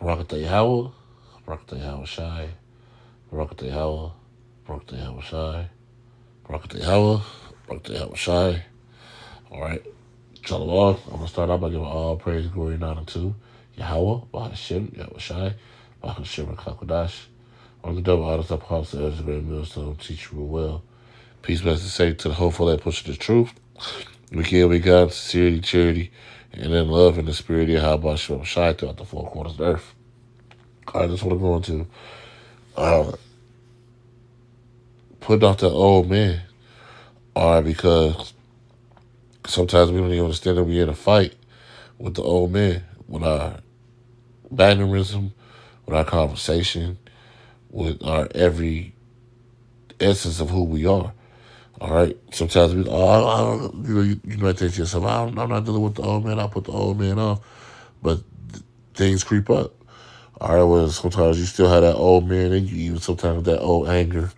Barakatah Yahweh, Barakatah Yahweh Shai, Barakatah Yahweh, Barakatah Yahweh Shai, Barakatah Yahweh, Barakatah Yahweh Shai. All right. Shalom. I'm going to start out by giving all praise, glory, and honor to Yahweh, Bahashim, Yahweh Shai, Bahashim, and Kakodash. On the double honors up house to Ezra Great Millstone, teach you well. Peace, blessings, say to the hopeful that pushing the truth. We can be God, sincerity, charity, and in love and the spirit of Yahweh Shem Shai throughout the four corners of the earth. I just want to go into putting off the old man. All right, because sometimes we don't even understand that we're in a fight with the old man, with our mannerism, with our conversation, with our every essence of who we are. All right. Sometimes we, you might think to yourself, I'm not dealing with the old man. I put the old man off, but things creep up. All right. Well, sometimes you still have that old man in you, even sometimes that old anger,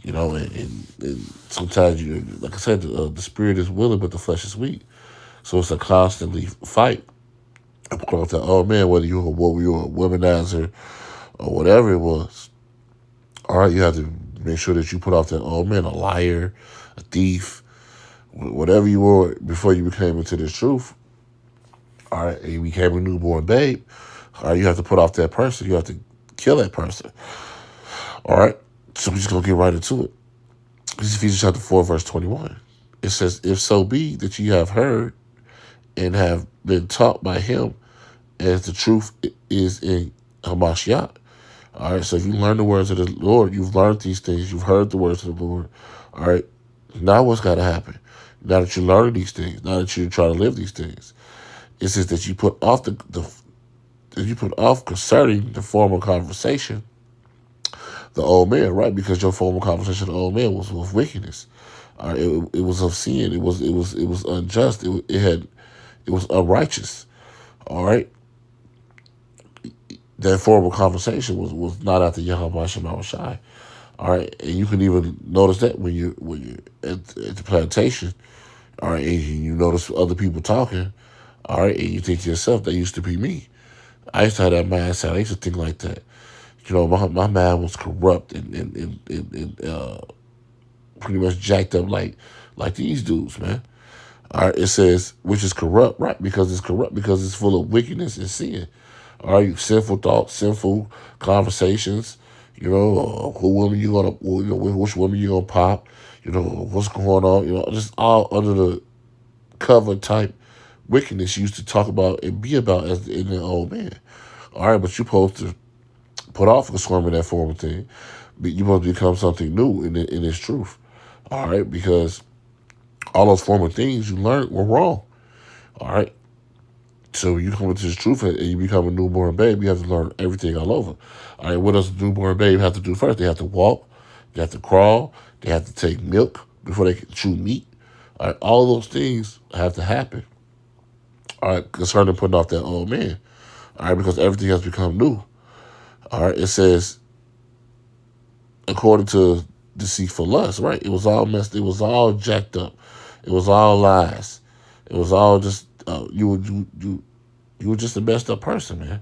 and sometimes you, like I said, the spirit is willing, but the flesh is weak. So it's a constantly fight. Across that old man, whether you were a womanizer or whatever it was. All right, you have to make sure that you put off that old man, a liar, a thief, whatever you were before you became into this truth. All right, and you became a newborn babe. All right, you have to put off that person. You have to kill that person. All right, so we're just gonna get right into it. This is Ephesians chapter 4, verse 21. It says, "If so be that you have heard and have been taught by him, as the truth is in Hamashiach." All right, so if you learn the words of the Lord, you've learned these things, you've heard the words of the Lord. All right, now what's got to happen? Now that you learn these things, now that you try to live these things, it says that you put off that you put off concerning the former conversation, the old man, right? Because your former conversation, the old man, was with wickedness. All right, it was of sin. It was unjust. It was unrighteous. All right, that former conversation was not after Yahweh Shema Shai. All right, and you can even notice that when you're at the plantation. All right, and you notice other people talking. All right, and you think to yourself, that used to be me. I used to have that mindset. I used to think like that. My mind was corrupt and pretty much jacked up like these dudes, man. All right, it says, which is corrupt, right? Because it's corrupt, because it's full of wickedness and sin. All right, sinful thoughts, sinful conversations. Who woman you gonna, which woman you gonna pop? What's going on? Just all under the cover type wickedness you used to talk about and be about as in the old man. All right, but you're supposed to put off conforming that former thing. But you must become something new in this truth. All right, because all those former things you learned were wrong. All right. So you come into this truth and you become a newborn babe, you have to learn everything all over. All right, what does a newborn babe have to do first? They have to walk, they have to crawl, they have to take milk before they can chew meat. All right, all those things have to happen. All right, concerning putting off that old man. All right, because everything has become new. All right, it says, according to deceitful lust, right? It was all messed, it was all jacked up. It was all lies. It was all just, you were just a messed up person, man.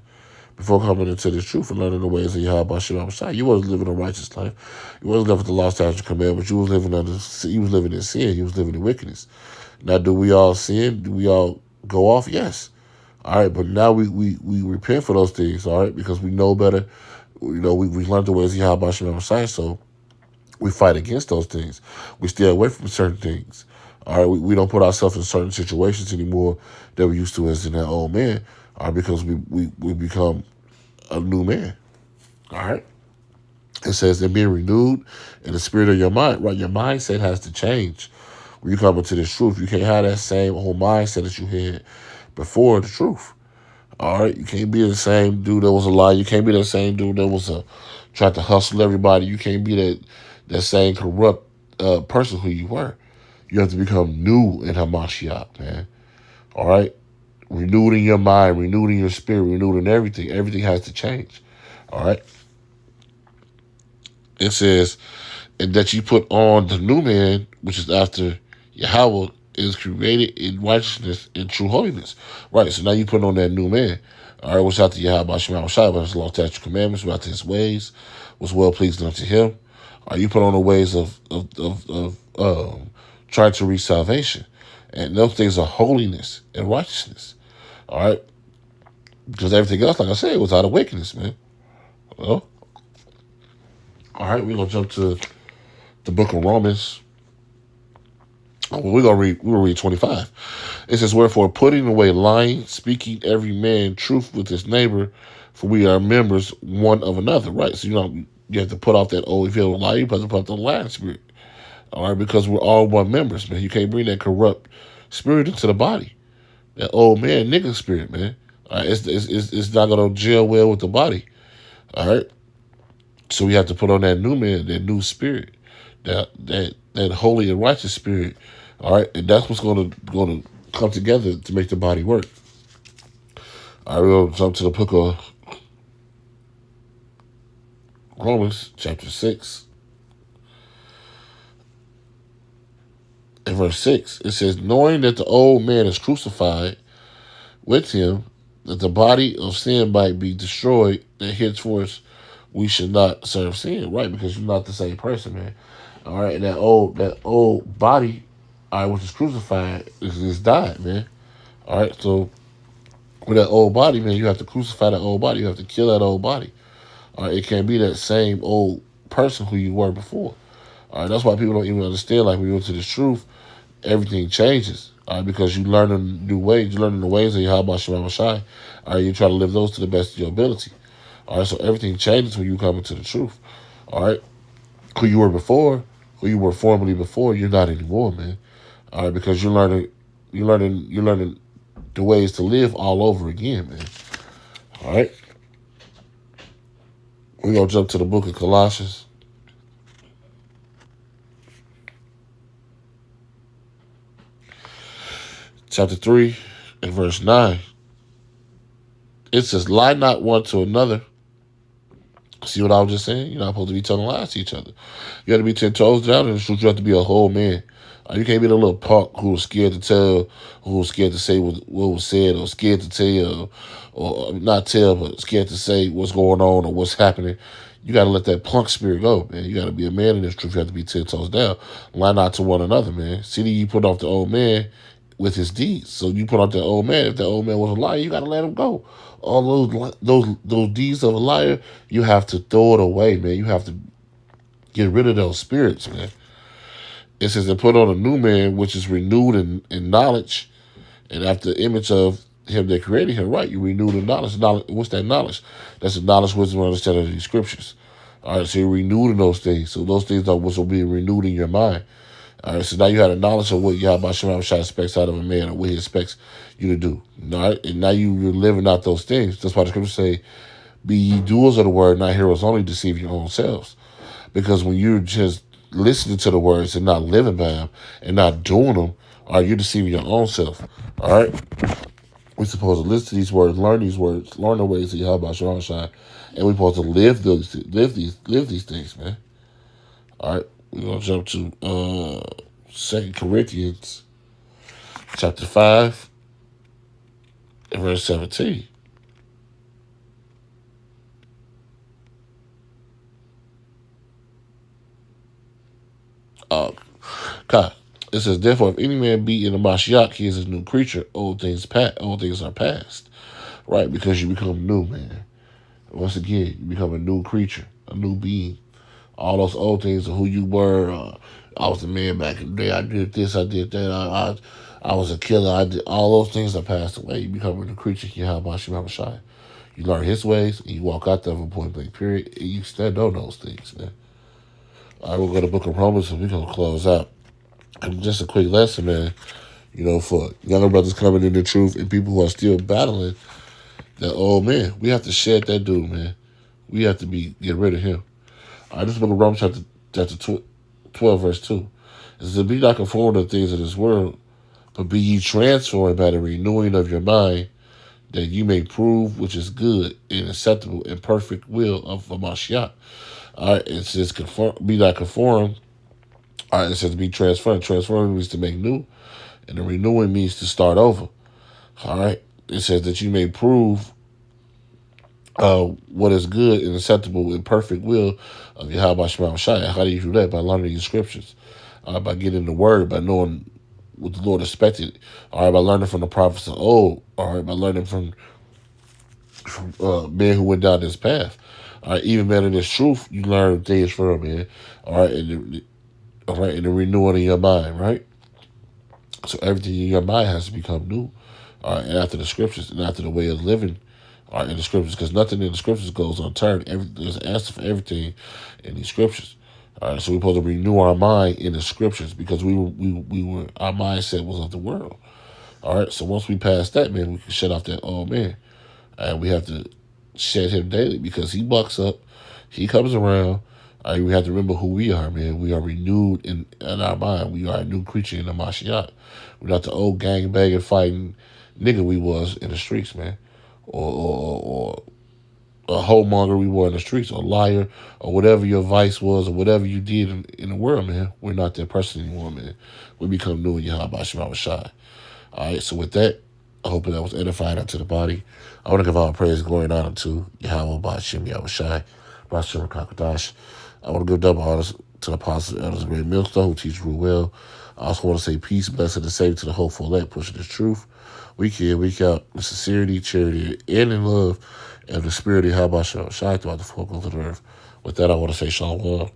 Before coming into this truth and learning the ways of Yahweh Shem Shai, you wasn't living a righteous life. You wasn't living the law, statutes, and commandments. You was living you was living in sin. You was living in wickedness. Now, do we all sin? Do we all go off? Yes. All right, but now we repent for those things. All right, because we know better. We learned the ways of Yahweh Shem Shai, so we fight against those things. We stay away from certain things. All right, we don't put ourselves in certain situations anymore that we used to as in that old man. All right, because we become a new man. All right. It says they're being renewed in the spirit of your mind. Right, your mindset has to change when you come into this truth. You can't have that same whole mindset that you had before the truth. All right, you can't be the same dude that was a liar. You can't be the same dude that was tried to hustle everybody. You can't be that same corrupt person who you were. You have to become new in Hamashiach, man. All right, renewed in your mind, renewed in your spirit, renewed in everything. Everything has to change. All right. It says, and that you put on the new man, which is after Yahweh is created in righteousness and true holiness. Right, so now you put on that new man. All right, what's out to Yahweh Shema Shai, but his law, statute, commandments, about his ways, was well pleasing unto him. All right, you put on the ways of trying to reach salvation. And those things are holiness and righteousness. All right? Because everything else, like I said, was out of wickedness, man. Well, all right, we're going to jump to the book of Romans. Well, we're going to read 25. It says, wherefore, putting away lying, speaking every man truth with his neighbor, for we are members one of another, right? So, you have to put off that old, if you don't lie, you have to put off the lying spirit. All right, because we're all one members, man. You can't bring that corrupt spirit into the body. That old man nigga spirit, man. All right, it's not gonna gel well with the body. All right, so we have to put on that new man, that new spirit, that holy and righteous spirit. All right, and that's what's gonna come together to make the body work. All right, we'll jump to the book of Romans, chapter 6. In verse 6, it says, knowing that the old man is crucified with him, that the body of sin might be destroyed, that henceforth we should not serve sin, right? Because you're not the same person, man. All right, and that old body, all right, which is crucified, is died, man. All right, so with that old body, man, you have to crucify that old body. You have to kill that old body. All right, it can't be that same old person who you were before. All right, that's why people don't even understand. Like, when you go to this truth, everything changes. All right, because you learn new ways. You learn the ways of Yahweh Shema Shai. All right, you try to live those to the best of your ability. All right, so everything changes when you come into the truth. All right, who you were before, who you were formerly before, you're not anymore, man. All right, because you're learning the ways to live all over again, man. All right, we're gonna jump to the book of Colossians. Chapter 3 and verse 9. It says, lie not one to another. See what I was just saying? You're not supposed to be telling lies to each other. You have to be 10 toes down in the truth. You have to be a whole man. You can't be the little punk who was scared to tell, who was scared to say what was said, or scared to tell, or not tell, but scared to say what's going on or what's happening. You got to let that punk spirit go, man. You got to be a man in this truth. You have to be 10 toes down. Lie not to one another, man. See, you put off the old man with his deeds. So you put off the old man. If the old man was a liar, you got to let him go. All those deeds of a liar, you have to throw it away, man. You have to get rid of those spirits, man. It says, and put on a new man, which is renewed in knowledge, and after the image of him that created him, right? You renewed in knowledge. What's that knowledge? That's the knowledge, wisdom, and understanding of these scriptures. All right, so you're renewed in those things. So those things are what's will be renewed in your mind. All right, so now you have a knowledge of what Yahweh Shema Shai expects out of a man, or what he expects you to do. All right, and now you're living out those things. That's why the scriptures say, be ye doers of the word, not hearers only, deceive your own selves. Because when you're just listening to the words and not living by them and not doing them, are you deceiving your own self? All right, we're supposed to listen to these words, learn the ways of Yahweh Shema Shai, and we're supposed to live these things, man. All right, we're gonna jump to 2 Corinthians chapter 5 and verse 17. God. It says, therefore, if any man be in the Mashiach, he is a new creature. Old things are past. Right? Because you become new, man. Once again, you become a new creature, a new being. All those old things of who you were. I was a man back in the day. I did this, I did that. I was a killer. I did all those things that passed away. You become a new creature. You learn his ways, and you walk out there from point blank period, and you stand on those things, man. All right, we'll go to the book of Romans, and we're going to close out. And just a quick lesson, man, for younger brothers coming in the truth and people who are still battling that old man. We have to shed that dude, man. We have to get rid of him. All right, this is the book of Romans chapter 12, verse 2. It says, be not conformed to the things of this world, but be ye transformed by the renewing of your mind, that you may prove which is good and acceptable and perfect will of the Mashiach. All right, it says, be not conformed. All right, it says to be transformed. Transforming means to make new, and the renewing means to start over. All right, it says that you may prove what is good and acceptable and perfect will of Yahweh Shema Shai. How do you do that? By learning the scriptures, by getting the word, by knowing what the Lord expected. All right, by learning from the prophets of old. All right, by learning from men who went down this path. All right, even man in this truth, you learn things from, man. All right, all right, and the renewing of your mind, right? So everything in your mind has to become new. All right, and after the scriptures and after the way of living, all right, in the scriptures, because nothing in the scriptures goes unturned. There's an answer for everything in these scriptures. All right, so we're supposed to renew our mind in the scriptures because we were our mindset was of the world. All right, so once we pass that, man, we can shut off that old man, and we have to shed him daily because he bucks up, he comes around. All right, we have to remember who we are, man. We are renewed in our mind. We are a new creature in the Mashiach. We're not the old gang banging fighting nigga we was in the streets, man, or a homemonger we were in the streets, or a liar, or whatever your vice was, or whatever you did in the world, man. We're not that person anymore, man. We become new in Yahweh Shema Shai. All right, so with that, I hope that was edifying unto the body. I want to give all praise, glory, and honor to Yahweh Ba'ashem Yahweh Shai, Ba'ashem Kakadash. I want to give double honors to the apostles, elders, and great millstone who teach real well. I also want to say peace, blessing, and safety to the hopeful elect, pushing this truth week in, week out, with sincerity, charity, and in love, and the spirit of Yahweh Shai throughout the four corners of the earth. With that, I want to say shalom.